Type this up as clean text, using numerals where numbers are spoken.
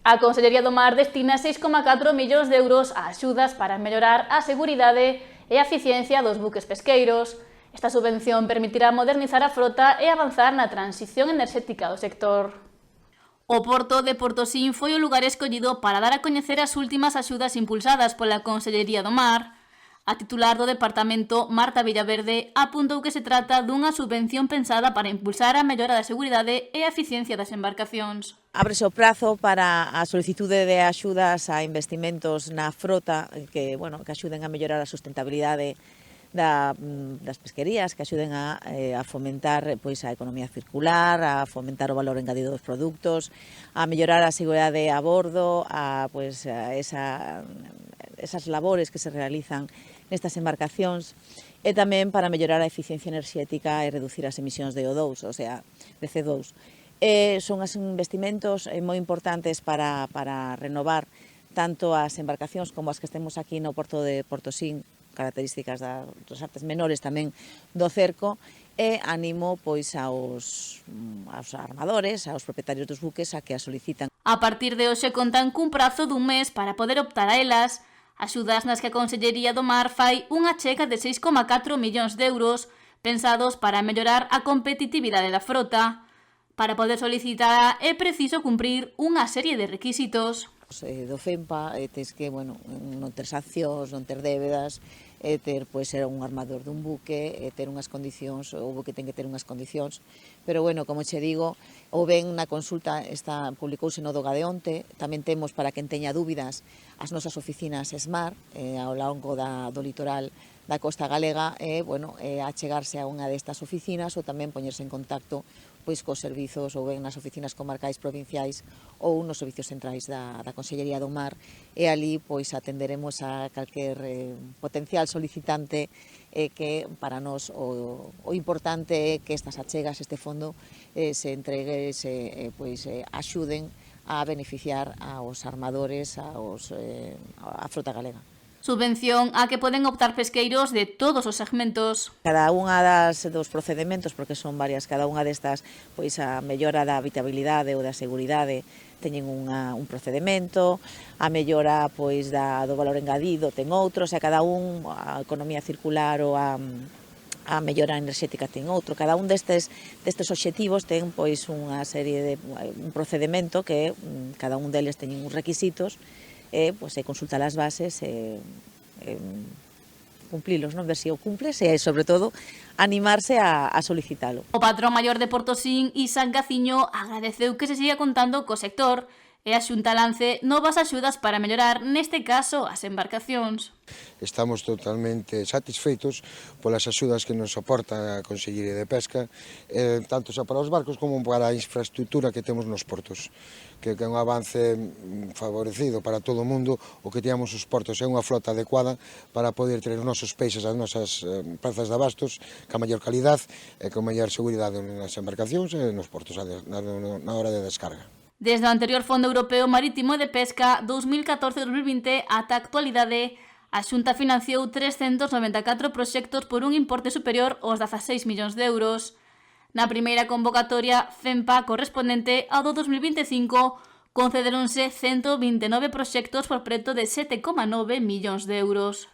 A Consellería do Mar destina 6,4 millóns de euros a axudas para mellorar a seguridade e a eficiencia dos buques pesqueiros. Esta subvención permitirá modernizar a frota e avanzar na transición enerxética do sector. O porto de Portosín foi o lugar escollido para dar a coñecer as últimas axudas impulsadas pola Consellería do Mar. A titular do departamento, Marta Villaverde, apuntou que se trata dunha subvención pensada para impulsar a mellora da seguridade e a eficiencia das embarcacións. Ábrese o prazo para a solicitude de axudas a investimentos na frota que axuden a mellorar a sustentabilidade das pesquerías, que axuden a fomentar pois, a economía circular, a fomentar o valor engadido dos produtos, a mellorar a seguridade a bordo, a esas labores que se realizan nestas embarcacións e tamén para mellorar a eficiencia enerxética e reducir as emisións de O2, o sea, de C2. Son os investimentos moi importantes para renovar tanto as embarcacións como as que estemos aquí no porto de Portosín, características das artes menores tamén do cerco, e animo pois aos armadores, aos propietarios dos buques a que as solicitan. A partir de hoxe contan cun prazo dun mes para poder optar a elas, axudas nas que a Consellería do Mar fai unha achega de 6,4 millóns de euros pensados para mellorar a competitividade da frota. Para poder solicitar é preciso cumprir unha serie de requisitos. Do FEMPA tens que non ter sancións, non ter débedas, ter ser un armador dun buque, ter unhas condicións, o buque ten que ter unhas condicións, pero como che digo, ou ben na consulta publicouse no do Gadeonte, tamén temos para quen teña dúbidas as nosas oficinas SMAR ao longo do litoral da costa galega, achegarse a unha destas oficinas ou tamén poñerse en contacto pois cos servizos ou ben nas oficinas comarcais provinciais ou nos servizos centrais da Consellería do Mar, e ali pois atenderemos a calquer potencial solicitante que para nós o importante é que estas achegas, este fondo se entregue, axuden a beneficiar aos armadores, a frota galega. Subvención a que poden optar pesqueiros de todos os segmentos. Cada unha dos procedementos, porque son varias, cada unha destas, pois a mellora da habitabilidade ou da seguridade teñen un procedemento, a mellora pois do valor engadido ten outro, o sea, cada a economía circular ou a mellora enerxética ten outro. Cada un destes obxectivos ten pois unha serie de un procedemento que cada un deles teñen uns requisitos, consultar as bases e cumplilos, ver se o cumples e, sobre todo, animarse a solicitalo. O patrón maior de Portosín, Isaac Gaciño, agradeceu que se siga contando co sector e a Xunta lance novas axudas para mellorar, neste caso, as embarcacións. Estamos totalmente satisfeitos polas axudas que nos aporta a Consellería de Pesca, tanto xa para os barcos como para a infraestructura que temos nos portos, que é un avance favorecido para todo o mundo, o que teñamos os portos é unha flota adecuada para poder ter os nosos peixes, as nosas prazas de abastos, ca maior calidad e con maior seguridade nas embarcacións e nos portos na hora de descarga. Desde o anterior Fondo Europeo Marítimo e de Pesca 2014-2020 ata a actualidade, a Xunta financiou 394 proxectos por un importe superior aos 16 millóns de euros. Na primeira convocatoria FEMPA correspondente ao do 2025 concederonse 129 proxectos por preto de 7,9 millóns de euros.